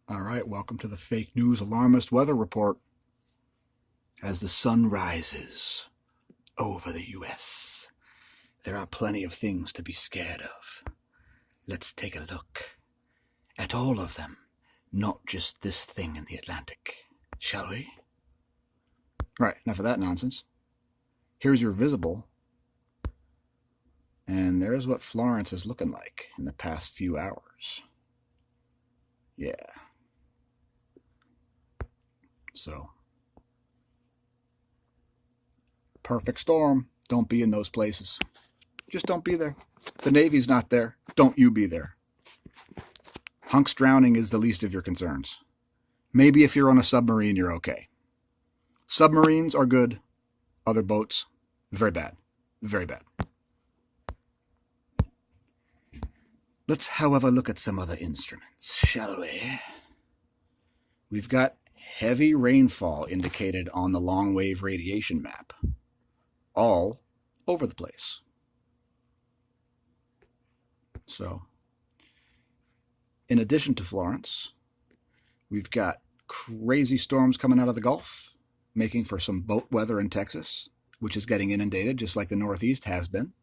All right, welcome to the fake news alarmist weather report. As the sun rises over the U.S., there are plenty of things to be scared of. Let's take a look at all of them, not just this thing in the Atlantic, shall we? Right, enough of that nonsense. Here's your visible, and there's what Florence is looking like in the past few hours. Yeah. So, perfect storm. Don't be in those places. Just don't be there. The Navy's not there. Don't you be there. Hunks drowning is the least of your concerns. Maybe if you're on a submarine, you're okay. Submarines are good. Other boats, very bad. Very bad. Let's, however, look at some other instruments, shall we? We've got heavy rainfall indicated on the long-wave radiation map, all over the place. So, in addition to Florence, we've got crazy storms coming out of the Gulf, making for some boat weather in Texas, which is getting inundated just like the Northeast has been,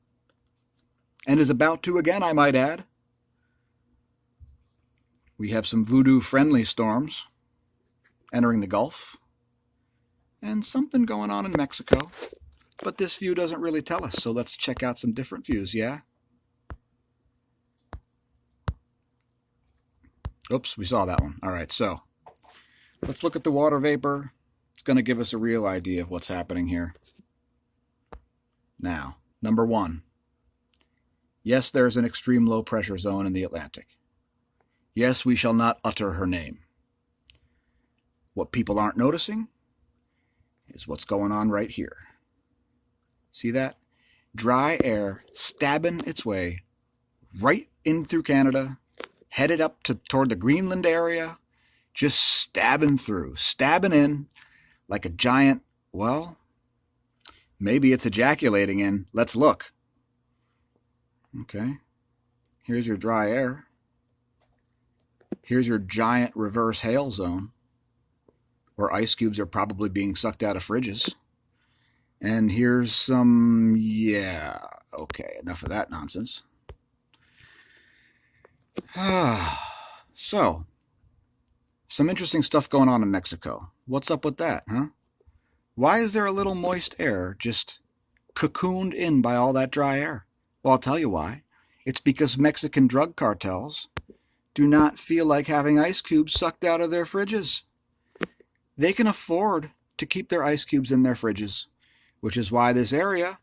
and is about to again, I might add. We have some voodoo-friendly storms entering the Gulf, and something going on in Mexico. But this view doesn't really tell us, so let's check out some different views, yeah? Oops, we saw that one. All right, so let's look at the water vapor. It's going to give us a real idea of what's happening here. Now, number one. Yes, there's an extreme low pressure zone in the Atlantic. Yes, we shall not utter her name. What people aren't noticing is what's going on right here. See that? Dry air stabbing its way right in through Canada, headed up toward the Greenland area, just stabbing through, stabbing in like a giant, well, maybe it's ejaculating in. Let's look. Okay. Here's your dry air. Here's your giant reverse hail zone, where ice cubes are probably being sucked out of fridges. And here's some, yeah, okay, enough of that nonsense. So, some interesting stuff going on in Mexico. What's up with that, huh? Why is there a little moist air just cocooned in by all that dry air? Well, I'll tell you why. It's because Mexican drug cartels do not feel like having ice cubes sucked out of their fridges. They can afford to keep their ice cubes in their fridges, which is why this area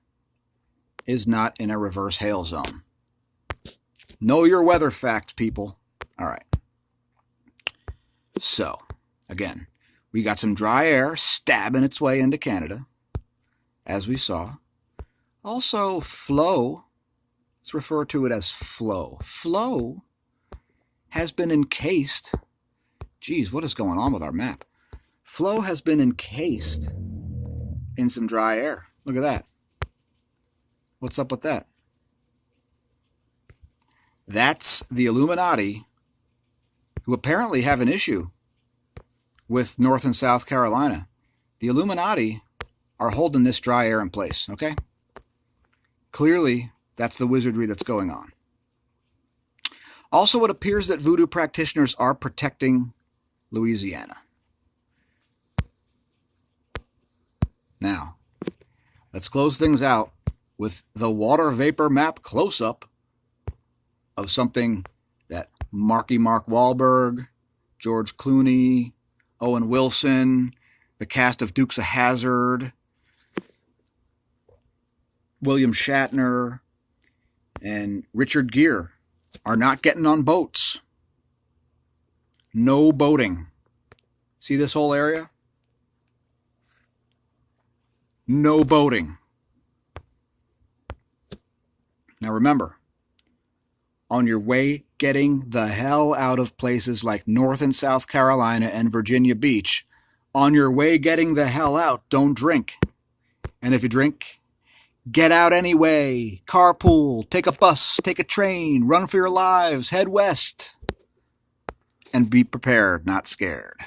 is not in a reverse hail zone. Know your weather facts, people. All right. So, again, we got some dry air stabbing its way into Canada, as we saw. Also, flow. Let's refer to it as flow. Flow has been encased. Geez, what is going on with our map? Flow has been encased in some dry air. Look at that. What's up with that? That's the Illuminati, who apparently have an issue with North and South Carolina. The Illuminati are holding this dry air in place, okay? Clearly, that's the wizardry that's going on. Also, it appears that voodoo practitioners are protecting Louisiana. Now, let's close things out with the water vapor map close-up of something that Mark Wahlberg, George Clooney, Owen Wilson, the cast of Dukes of Hazzard, William Shatner, and Richard Gere are not getting on boats. No boating. See this whole area? No boating. Now remember, on your way getting the hell out of places like North and South Carolina and Virginia Beach, on your way getting the hell out, don't drink. And if you drink, get out anyway. Carpool, take a bus, take a train, run for your lives, head west. and be prepared, not scared.